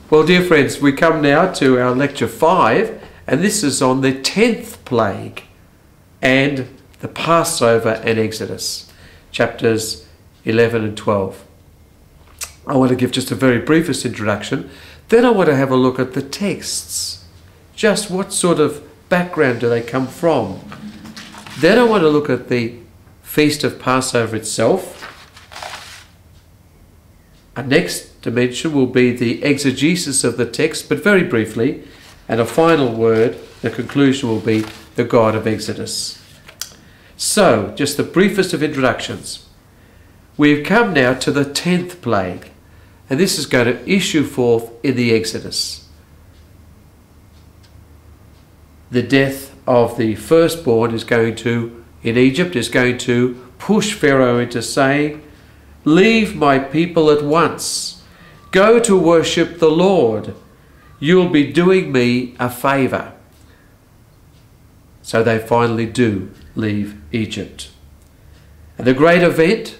Well, dear friends, we come now to our lecture 5, and this is on the 10th plague and the Passover and Exodus, chapters 11 and 12. I want to give just a very briefest introduction. Then I want to have a look at the texts. Just what sort of background do they come from? Then I want to look at the Feast of Passover itself. Our next dimension will be the exegesis of the text, but very briefly. And a final word, the conclusion will be the God of Exodus. So, just the briefest of introductions. We've come now to the 10th plague, and this is going to issue forth in the Exodus. The death of the firstborn is going to, in Egypt, is going to push Pharaoh into saying, "Leave my people at once. Go to worship the Lord. You'll be doing me a favour." So they finally do leave Egypt. And the great event,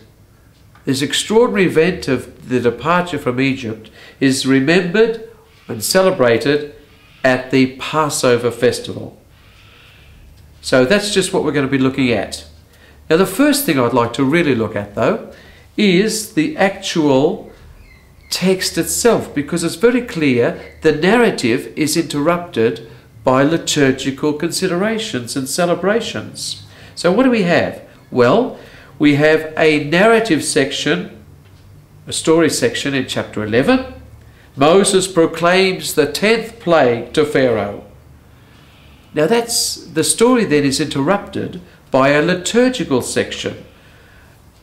this extraordinary event of the departure from Egypt, is remembered and celebrated at the Passover festival. So that's just what we're going to be looking at. Now the first thing I'd like to really look at, though, is the actual text itself, because it's very clear the narrative is interrupted by liturgical considerations and celebrations. So what do we have? Well, we have a narrative section, a story section in chapter 11. Moses proclaims the 10th plague to Pharaoh. Now the story then is interrupted by a liturgical section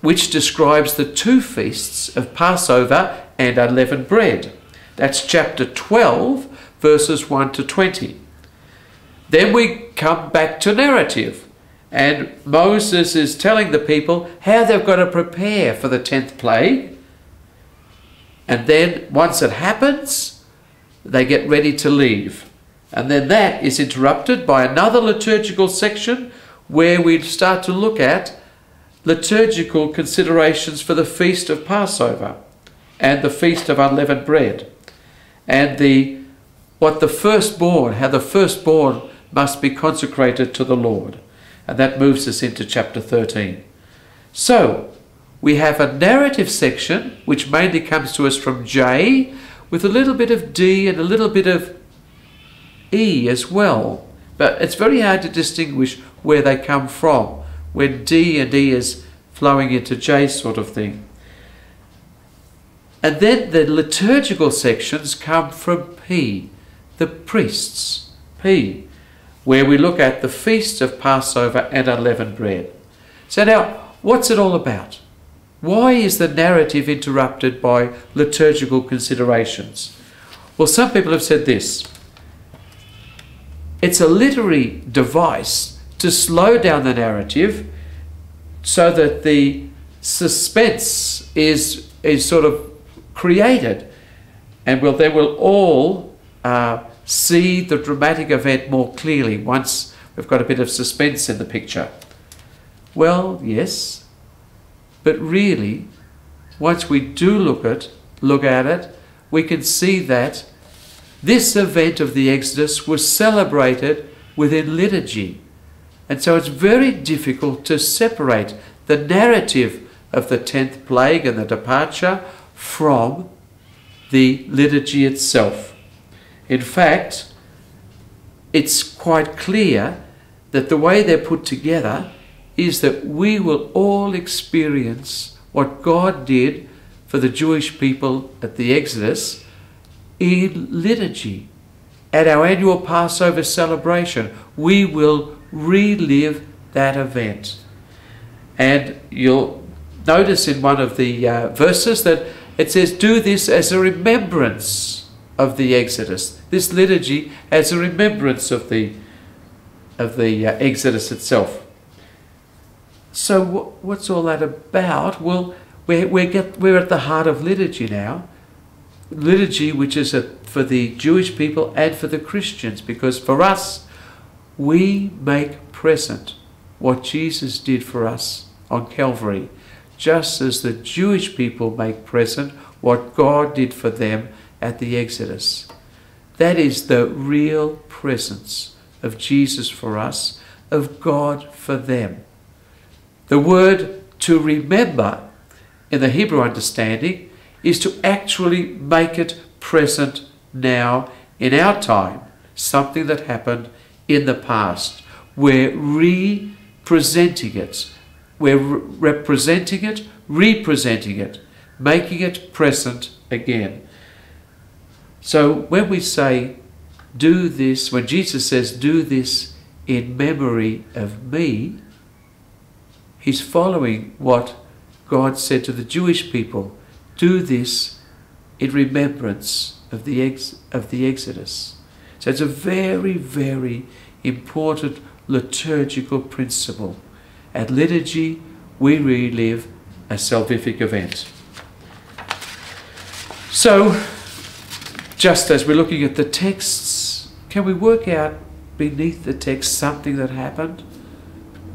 which describes the two feasts of Passover and unleavened bread. That's chapter 12, verses 1 to 20. Then we come back to narrative, and Moses is telling the people how they've got to prepare for the 10th plague. And then once it happens, they get ready to leave. And then that is interrupted by another liturgical section where we start to look at liturgical considerations for the Feast of Passover and the Feast of Unleavened Bread, and how the firstborn must be consecrated to the Lord. And that moves us into chapter 13. So we have a narrative section which mainly comes to us from J, with a little bit of D and a little bit of E as well. But it's very hard to distinguish where they come from when D and E is flowing into J sort of thing. And then the liturgical sections come from P, the priests, P, where we look at the Feast of Passover and Unleavened Bread. So now, what's it all about? Why is the narrative interrupted by liturgical considerations? Well, some people have said this. It's a literary device to slow down the narrative so that the suspense is sort of created, and they will all see the dramatic event more clearly once we've got a bit of suspense in the picture. Well, yes, but really, once we do look at it, we can see that this event of the Exodus was celebrated within liturgy. And so it's very difficult to separate the narrative of the 10th plague and the departure from the liturgy itself. In fact, it's quite clear that the way they're put together is that we will all experience what God did for the Jewish people at the Exodus in liturgy. At our annual Passover celebration, we will relive that event. And you'll notice in one of the verses that it says, "Do this as a remembrance of the Exodus." This liturgy as a remembrance of the Exodus itself. So what's all that about? Well, we're at the heart of liturgy now. Liturgy which is for the Jewish people and for the Christians, because for us, we make present what Jesus did for us on Calvary, just as the Jewish people make present what God did for them at the Exodus. That is the real presence of Jesus for us, of God for them. The word to remember in the Hebrew understanding is to actually make it present now in our time, something that happened in the past. We're representing it. We're representing it, representing it, making it present again. So when we say, do this, when Jesus says, do this in memory of me, he's following what God said to the Jewish people. Do this in remembrance of the Exodus. So it's a very, very important liturgical principle. At liturgy, we relive a salvific event. So, just as we're looking at the texts, can we work out beneath the text something that happened?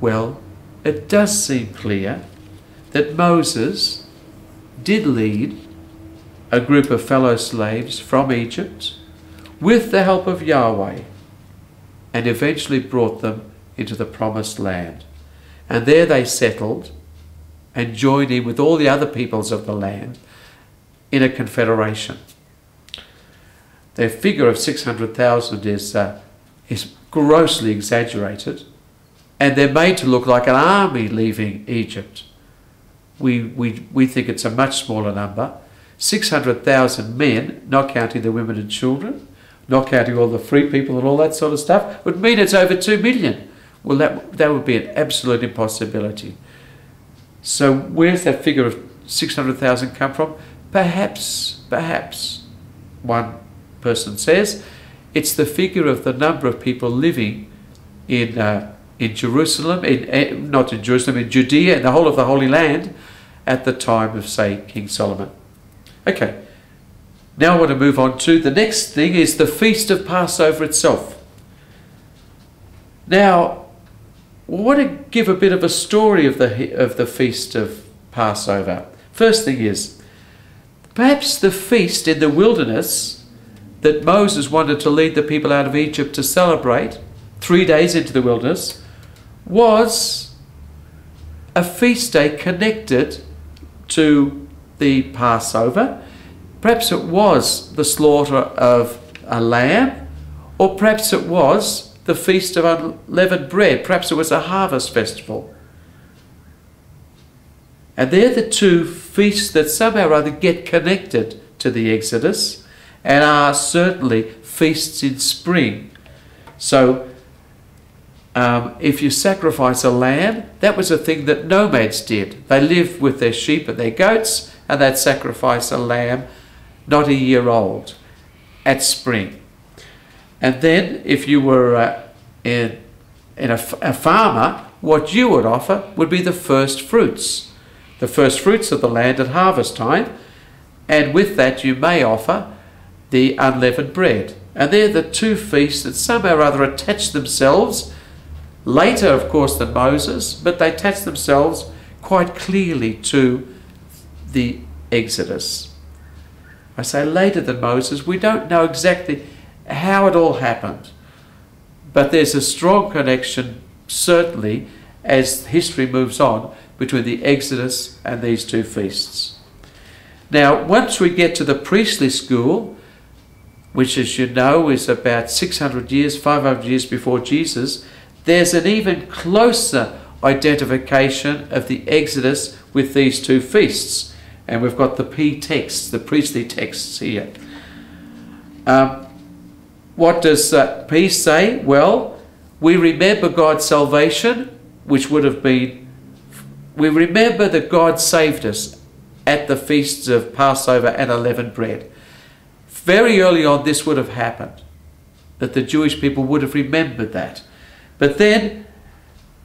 Well, it does seem clear that Moses did lead a group of fellow slaves from Egypt with the help of Yahweh, and eventually brought them into the promised land. And there they settled and joined in with all the other peoples of the land in a confederation. Their figure of 600,000 is grossly exaggerated, and they're made to look like an army leaving Egypt. We think it's a much smaller number. 600,000 men, not counting the women and children, not counting all the free people and all that sort of stuff, would mean it's over 2 million. Well, that would be an absolute impossibility. So where's that figure of 600,000 come from? Perhaps, one person says, it's the figure of the number of people living in Jerusalem, not in Jerusalem, in Judea, and the whole of the Holy Land at the time of, say, King Solomon. Okay, now I want to move on to the next thing, is the Feast of Passover itself. Now, I want to give a bit of a story of the Feast of Passover. First thing is, perhaps the feast in the wilderness that Moses wanted to lead the people out of Egypt to celebrate 3 days into the wilderness was a feast day connected to the Passover. Perhaps it was the slaughter of a lamb, or perhaps it was the Feast of Unleavened Bread. Perhaps it was a harvest festival. And they're the two feasts that somehow or other get connected to the Exodus and are certainly feasts in spring. So if you sacrifice a lamb, that was a thing that nomads did. They lived with their sheep and their goats, and they'd sacrifice a lamb not a year old at spring. And then if you were a farmer, what you would offer would be the first fruits of the land at harvest time, and with that you may offer the unleavened bread. And they're the two feasts that somehow or other attach themselves, later of course than Moses, but they attach themselves quite clearly to the Exodus. I say later than Moses, we don't know exactly how it all happened, but there's a strong connection, certainly, as history moves on, between the Exodus and these two feasts. Now, once we get to the priestly school, which, as you know, is about 600 years, 500 years before Jesus, there's an even closer identification of the Exodus with these two feasts. And we've got the P texts, the priestly texts here. What does P say? Well, we remember God's salvation, which would have been, we remember that God saved us at the feasts of Passover and unleavened bread. Very early on this would have happened, that the Jewish people would have remembered that. But then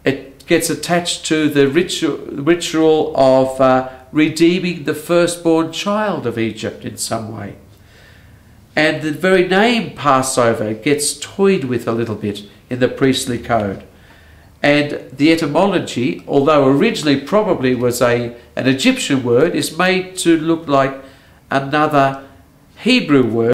it gets attached to the ritual of redeeming the firstborn child of Egypt in some way. And the very name Passover gets toyed with a little bit in the priestly code. And the etymology, although originally probably was an Egyptian word, is made to look like another Hebrew word